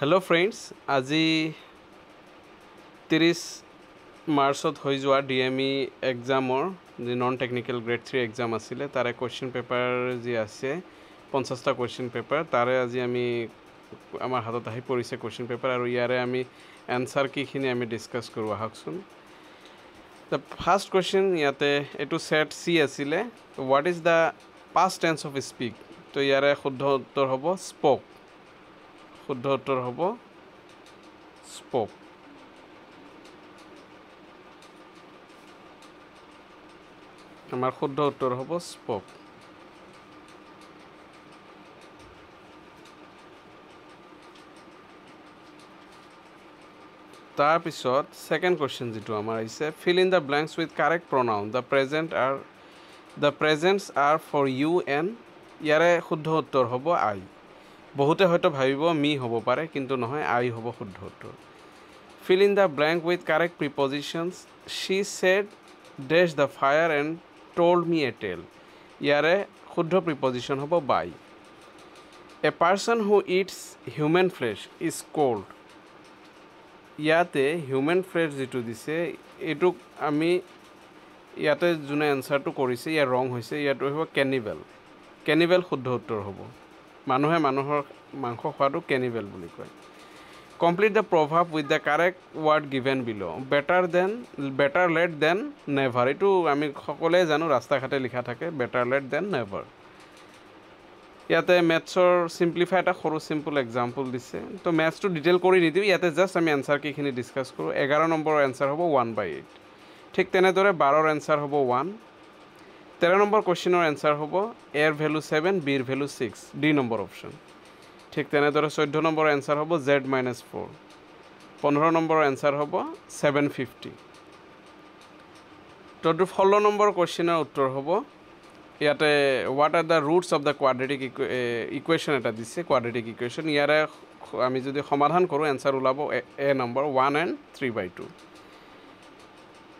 Hello friends, আজি 30 মাৰ্চত হৈ যোৱা DME এক্সামৰ যি নন টেকনিক্যাল গ্ৰেড 3 এক্সাম আছিল তাৰে কোৱেশ্চন পেপাৰ যি আছে 50টা কোৱেশ্চন পেপাৰ তাৰে আজি আমি আমাৰ হাতত আহি পৰিছে কোৱেশ্চন পেপাৰ আৰু ইয়াৰে আমি এনসাৰ কিখিনি আমি ডিসকাস কৰো আহকচোন The first question ইয়াতে এটো সেট C আছিল what is the past tense of speak তো ইয়াৰে শুদ্ধ উত্তৰ হ'ব spoke শুদ্ধ উত্তৰ হ'ব spoke আমাৰ শুদ্ধ উত্তৰ হ'ব spoke তাৰ পিছত সেকেন্ড কোৱেশ্চন যেটো আমাৰ আছে fill in the blanks with correct pronoun the presents are for you and ইয়াৰে শুদ্ধ উত্তৰ হ'ব I বহুতে হয়তো ভাবিব মি হ'ব পাৰে কিন্তু নহয় আই হ'ব শুদ্ধ উত্তৰ fill in the blank with correct prepositions she said dash the fire and told me a tale ইয়াৰে শুদ্ধ preposition হ'ব by a person who eats human flesh is called ইয়াতে human flesh যেটো দিছে এটো আমি ইয়াতে জুনে আনসাৰটো কৰিছে ইয়া ৰং হৈছে ইয়াটো হ'ব cannibal শুদ্ধ উত্তৰ হ'ব মানুহে মানুহৰ মাংস খোৱাটো cannibal বুলি কয় complete the proverb with the correct word given below better late than never এটো আমি সকলোৱে জানো ৰাস্তা ঘাটে লিখা থাকে better late than never ইয়াতে ম্যাথছৰ সিম্পলিফাই এটা সৰু সিম্পল এক্সাম্পল দিছে তো ম্যাথছটো ডিটেইল কৰি নিদিও ইয়াতে জাস্ট আমি আনসাৰ কিখিনি ডিসকাস কৰো 11 নম্বৰৰ আনসাৰ হ'ব 1/8 ঠিক তেনেদৰে 12ৰ আনসাৰ হ'ব 1 13 নম্বৰ কোৱেশ্চনৰ আনসাৰ হ'ব a ৰ ভ্যালু 7 b ৰ ভ্যালু 6 ডি নম্বৰ অপচন ঠিক তেনেদৰে 14 নম্বৰৰ আনসাৰ হ'ব z - 4 15 নম্বৰৰ আনসাৰ হ'ব 750 তো 16 নম্বৰ কোৱেশ্চনৰ উত্তৰ হ'ব ইয়াতে what are the roots of the quadratic equation এটা দিছে quadratic equation ইয়াৰে আমি যদি সমাধান কৰো आंसर ওলাব a নম্বৰ 1 and 3/2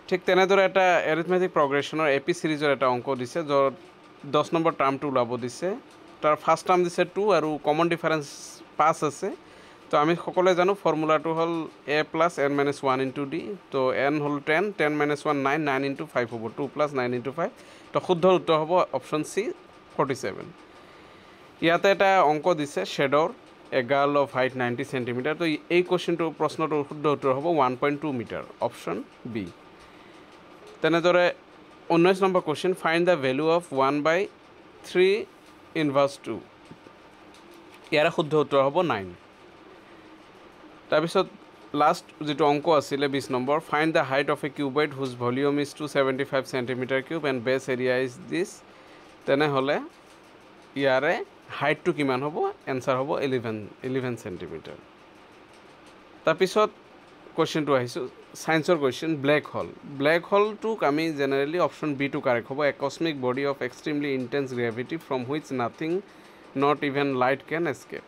ঠিক তেনেদৰে এটা arithmetic progressionৰ AP সিৰিজৰ এটা অংক দিছে যত 10 নম্বৰ টাৰ্মটো ওলাব দিছে তাৰ ফাৰ্স্ট টাৰ্ম দিছে 2 আৰু কমন ডিফাৰেন্স 5 আছে তো আমি সকলোৱে জানো ফৰ্মুলাটো হল a + n - 1 * d তো n হল 10 10 - 1 9 9 * 5 হ'ব 2 + 9 * 5 তো শুদ্ধ উত্তৰ হ'ব অপচন সি 47 ইয়াতে এটা অংক দিছে শ্যাডোৰ a girl of height 90 cm তো এই কোৱেশ্চনটো প্ৰশ্নটো শুদ্ধ উত্তৰ হ'ব 1.2 মিটাৰ অপচন বি তেনেদৰে 19 number question find the value of 1/3 inverse 2 ইয়াৰ শুদ্ধ উত্তৰ হ'ব 9 তাৰ পিছত লাষ্ট যেটো অংক আছিল 20 number find the height of a cuboid whose volume is 275 cm³ and base area is this তেনে হলে ইয়াৰে হাইটটো কিমান হ'ব आंसर হ'ব 11 cm তাৰ পিছত কোৱেশ্চনটো আহিছো সায়েন্সৰ কোৱেশ্চন ব্ল্যাক হোল টু আমি generally option B two correct হ'ব a cosmic body of extremely intense gravity from which nothing not even light can escape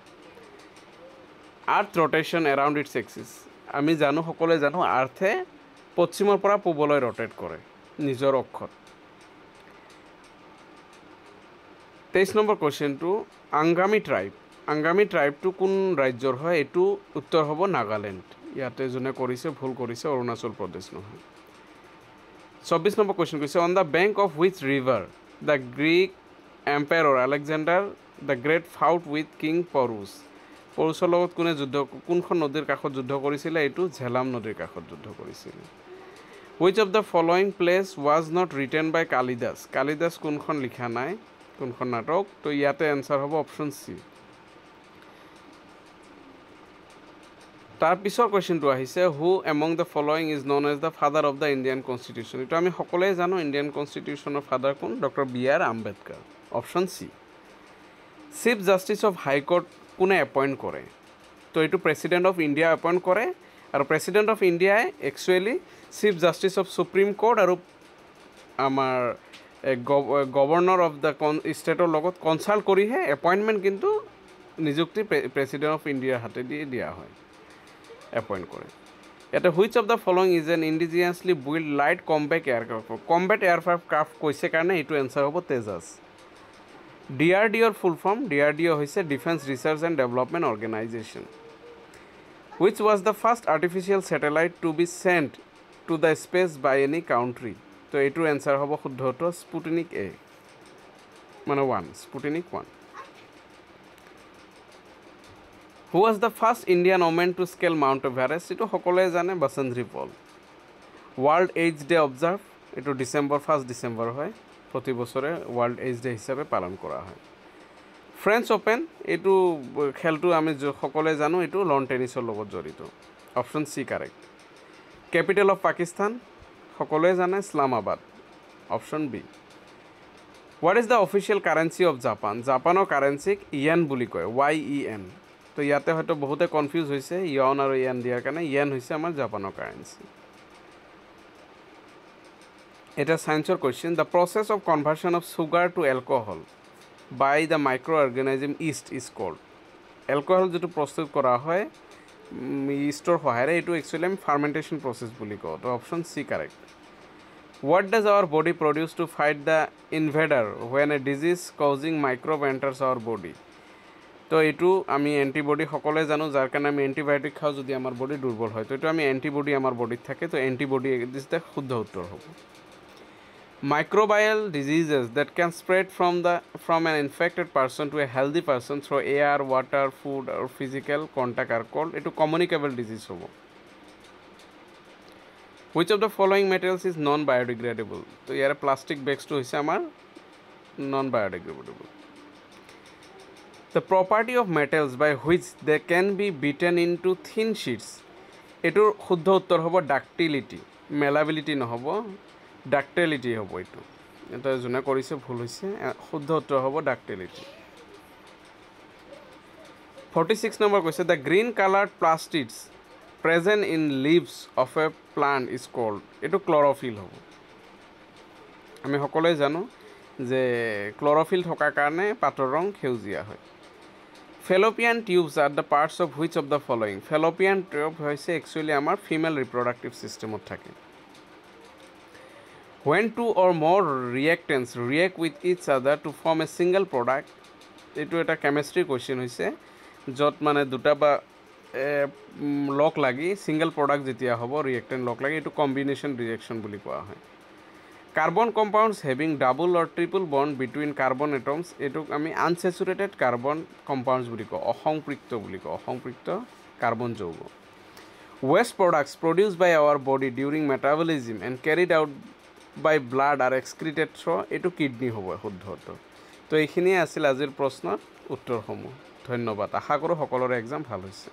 earth rotation around its axis আমি জানো সকলোৱে জানো আৰ্থে পশ্চিমৰ পৰা পূবলৈ ৰটেট কৰে নিজৰ অক্ষত 23 নম্বৰ কোৱেশ্চনটো আংগামী ট্ৰাইবটো কোন ৰাজ্যৰ হয় এটো উত্তৰ হ'ব নাগাল্যান্ড ইয়াতে জনে কৰিছে ভুল কৰিছে অৰুণাচল প্ৰদেশ নহয় 24 নম্বৰ কোৱেশ্চন কৈছে on the bank of which river the Greek empire Alexander the Great fought with king পৰুছৰ লগত কোনখন নদীৰ কাষত যুদ্ধ কৰিছিল এটো ঝেলাম নদীৰ কাষত যুদ্ধ কৰিছিল which of the following plays was not written by Kalidas কোনখন লিখা নাই কোনখন নাটক তো ইয়াতে आंसर হ'ব অপচন সি তাৰ পিছৰ কোৱেশ্চনটো আহিছে who among the following is known as the father of the Indian constitution এটা আমি সকলোৱে জানো ইন্ডিয়ান কনস্টিটিউশনৰ ফাদাৰ কোন doctor B R. Ambedkar option C chief justice of high court কোনে এপয়েন্ট কৰে তো এটো প্ৰেসিডেন্ট অফ ইন্ডিয়া এপয়েন্ট কৰে আৰু প্ৰেসিডেন্ট অফ ইন্ডিয়াই actually chief justice of supreme court আৰু আমাৰ গভৰ্ণৰ অফ দা ষ্টেটৰ লগত কনসাল্ট কৰিহে এপয়েন্টমেন্ট কিন্তু নিযুক্তি প্ৰেসিডেন্ট অফ ইন্ডিয়াৰ হাতে দিয়া হয় এপয়েন্ট কৰে এটা which of the following is an indigenously build light combat aircraft কৈছে কাৰণে এটো आंसर হ'ব তেজাস DRDOৰ ফুল ফৰ্ম DRDO হৈছে defence research and development organisation Which was the first artificial satellite to be sent to the space by any country? তো এইটোৰ answer হ'ব শুদ্ধ উত্তৰ স্পুটনিক এ মানে 1 Sputnik 1 Who was the first Indian woman to scale Mount Everest? এটো সকলোৱে জানে বসন্তী পল World AIDS Day observe এটো ডিসেম্বর 1 ডিসেম্বর হয় প্রতি বছরে ওয়ার্ল্ড এইডস ডে হিসাবে পালন করা হয় ফ্রেঞ্চ ওপেন এটো খেলটো আমি সকলোৱে জানো এটো লন টেনিসৰ লগত জড়িত option C correct capital of Pakistan সকলোৱে জানে Islamabad option B What is the official currency of Japan? জাপানৰ কারেন্সিক ইয়েন বুলি কয় YEN তো ইয়াতে হয়তো বহুতে কনফিউজ হৈছে ইয়ন আৰু ইয়েন দিয়াৰ কাৰণে ইয়েন হৈছে আমাৰ জাপানৰ কাৰেন্সি এটা সায়েন্সৰ question The process of conversion of sugar to alcohol by the microorganism yeast is called alcohol যেটো প্রস্তুত করা হয় yeastৰ সহায়ৰে এটো একচুয়ালি আমি ফার্মেন্টেশন প্রসেস বুলি কওঁ তো option C correct What does our body produce to fight the invader when a disease causing microbe enters our body? তো এটো আমি অ্যান্টিবডি সকলে জানো যার কারণে আমি অ্যান্টিবায়োটিক খাও যদি আমার বডি দুর্বল হয় তো এটো আমি অ্যান্টিবডি আমার বডিত থাকে তো অ্যান্টিবডি দিসতে শুদ্ধ উত্তর হবে Microbial diseases that can spread from an infected person to a healthy person through air, water, food or physical contact are called eto communicable disease hobo Which of the following materials is non-biodegradable? So, here plastic bags to hoise amar non-biodegradable. The property of metals by which they can be beaten into thin sheets. Etor শুদ্ধ উত্তর hobo ductility, malleability no hobo, ductility hobo eto. Eta jona korise bhul hoise, শুদ্ধ উত্তর hobo ductility. 46 number question, the green colored plastids present in leaves of a plant is called eto chlorophyll hobo আমি সকলোৱে জানো যে chlorophyll থকাৰ কাৰণে পাতৰ ৰং সেউজীয়া হয় fallopian tubes are the parts of which of the following fallopian tube হৈছে actually আমাৰ female reproductive system ত থাকে when two or more reactants react with each other to form a single product eto eta chemistry question হৈছে যত মানে দুটা বা লক লাগি single product যেতিয়া হবো রিঅ্যাক্টেন্ট লক লাগি এটো কম্বিনেশন রিঅ্যাকশন বুলি কোৱা হয় carbon compounds having double or triple bond between carbon atoms এটো আমি আনস্যাচুরেটেড কার্বন কম্পাউন্ডস বুলি কওঁ অসংপৃক্ত কার্বন যৌগ waste products produced by our body during metabolism and carried out by blood are excreted through এটো কিডনি হ'ব শুদ্ধ উত্তৰ তো এইখিনিয়ে আছিল আজিৰ প্ৰশ্নৰ উত্তৰসমূহ ধন্যবাদ আশা কৰোঁ সকলোৰে এক্সাম ভাল হৈছে